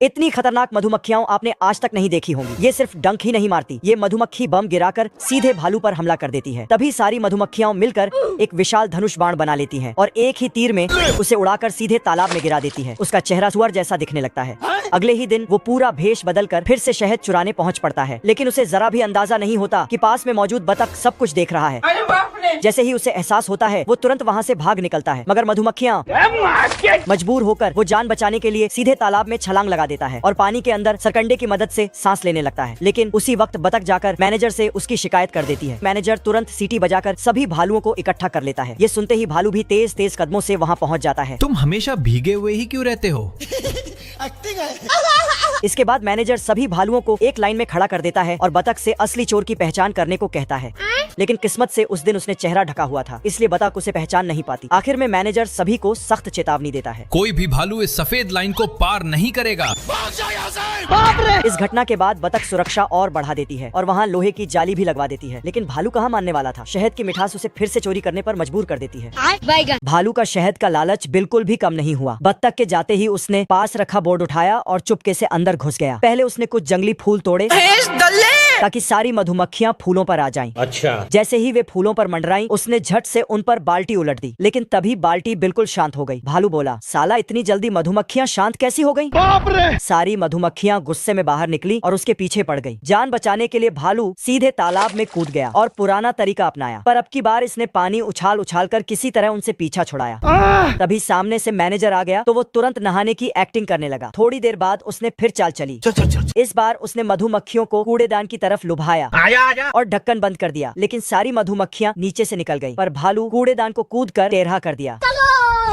इतनी खतरनाक मधुमक्खियां आपने आज तक नहीं देखी होंगी। ये सिर्फ डंक ही नहीं मारती, ये मधुमक्खी बम गिराकर सीधे भालू पर हमला कर देती है। तभी सारी मधुमक्खियां मिलकर एक विशाल धनुष बाण बना लेती हैं और एक ही तीर में उसे उड़ाकर सीधे तालाब में गिरा देती है। उसका चेहरा सुअर जैसा दिखने लगता है। अगले ही दिन वो पूरा भेष बदलकर फिर से शहद चुराने पहुंच पड़ता है, लेकिन उसे जरा भी अंदाजा नहीं होता कि पास में मौजूद बतख सब कुछ देख रहा है। जैसे ही उसे एहसास होता है वो तुरंत वहाँ से भाग निकलता है, मगर मधुमक्खियाँ मजबूर होकर वो जान बचाने के लिए सीधे तालाब में छलांग लगा देता है और पानी के अंदर सरकंडे की मदद से सांस लेने लगता है। लेकिन उसी वक्त बतख जाकर मैनेजर से उसकी शिकायत कर देती है। मैनेजर तुरंत सीटी बजाकर सभी भालुओं को इकट्ठा कर लेता है। ये सुनते ही भालू भी तेज तेज कदमों से वहाँ पहुँच जाता है। तुम हमेशा भीगे हुए ही क्यों रहते हो? इसके बाद मैनेजर सभी भालुओं को एक लाइन में खड़ा कर देता है और बतख से असली चोर की पहचान करने को कहता है। लेकिन किस्मत से उस दिन उसने चेहरा ढका हुआ था, इसलिए बतख उसे पहचान नहीं पाती। आखिर में मैनेजर सभी को सख्त चेतावनी देता है, कोई भी भालू इस सफेद लाइन को पार नहीं करेगा। इस घटना के बाद बतख सुरक्षा और बढ़ा देती है और वहाँ लोहे की जाली भी लगवा देती है। लेकिन भालू कहाँ मानने वाला था। शहद की मिठास उसे फिर से चोरी करने पर मजबूर कर देती है। भालू का शहद का लालच बिल्कुल भी कम नहीं हुआ। बतख के जाते ही उसने पास रखा बोर्ड उठाया और चुपके से अंदर घुस गया। पहले उसने कुछ जंगली फूल तोड़े ताकि सारी मधुमक्खियाँ फूलों पर आ जाएं। अच्छा। जैसे ही वे फूलों पर मंडराई, उसने झट से उन पर बाल्टी उलट दी। लेकिन तभी बाल्टी बिल्कुल शांत हो गई। भालू बोला, साला इतनी जल्दी मधुमक्खियाँ शांत कैसी हो गईं? बाप रे! सारी मधुमक्खियाँ गुस्से में बाहर निकली और उसके पीछे पड़ गई। जान बचाने के लिए भालू सीधे तालाब में कूद गया और पुराना तरीका अपनाया, पर अब की बार इसने पानी उछाल उछाल कर किसी तरह उनसे पीछा छुड़ाया। तभी सामने से मैनेजर आ गया तो वो तुरंत नहाने की एक्टिंग करने लगा। थोड़ी देर बाद उसने फिर चाल चली। इस बार उसने मधुमक्खियों को कूड़ेदान की तरफ लुभाया आजा। और ढक्कन बंद कर दिया। लेकिन सारी मधुमक्खियाँ नीचे से निकल गई, पर भालू कूड़ेदान को कूद कर टेढ़ा कर दिया।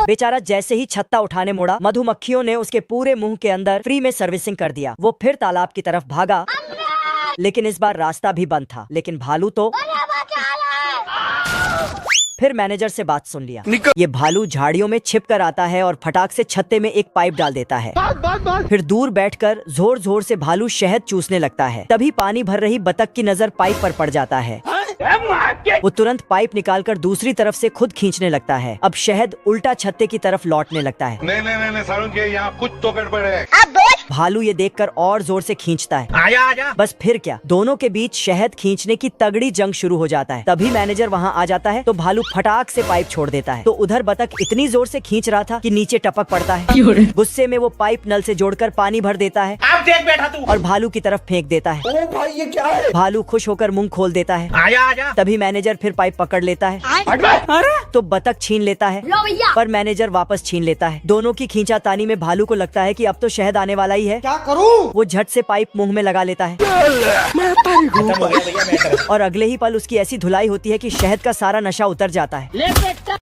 बेचारा जैसे ही छत्ता उठाने मुड़ा, मधुमक्खियों ने उसके पूरे मुंह के अंदर फ्री में सर्विसिंग कर दिया। वो फिर तालाब की तरफ भागा, लेकिन इस बार रास्ता भी बंद था। लेकिन भालू तो फिर मैनेजर से बात सुन लिया। ये भालू झाड़ियों में छिप कर आता है और फटाक से छत्ते में एक पाइप डाल देता है। फिर दूर बैठकर जोर जोर से भालू शहद चूसने लगता है। तभी पानी भर रही बतख की नजर पाइप पर पड़ जाता है। वो तुरंत पाइप निकालकर दूसरी तरफ से खुद खींचने लगता है। अब शहद उल्टा छत्ते की तरफ लौटने लगता है। नहीं सारुण के यहाँ कुछ तो गड़बड़ है। भालू ये देखकर और जोर से खींचता है। आजा। बस फिर क्या, दोनों के बीच शहद खींचने की तगड़ी जंग शुरू हो जाता है। तभी मैनेजर वहाँ आ जाता है तो भालू फटाक से पाइप छोड़ देता है। तो उधर बतख इतनी जोर से खींच रहा था कि नीचे टपक पड़ता है। गुस्से में वो पाइप नल से जोड़कर पानी भर देता है। अब देख बैठा तू। और भालू की तरफ फेंक देता है। ओ भाई, ये क्या है? भालू खुश होकर मुंह खोल देता है। आजा। तभी मैनेजर फिर पाइप पकड़ लेता है तो बतख छीन लेता है, पर मैनेजर वापस छीन लेता है। दोनों की खींचातानी में भालू को लगता है कि अब तो शहद आने वाला ही है। क्या करूं? वो झट से पाइप मुंह में लगा लेता है और अगले ही पल उसकी ऐसी धुलाई होती है कि शहद का सारा नशा उतर जाता है।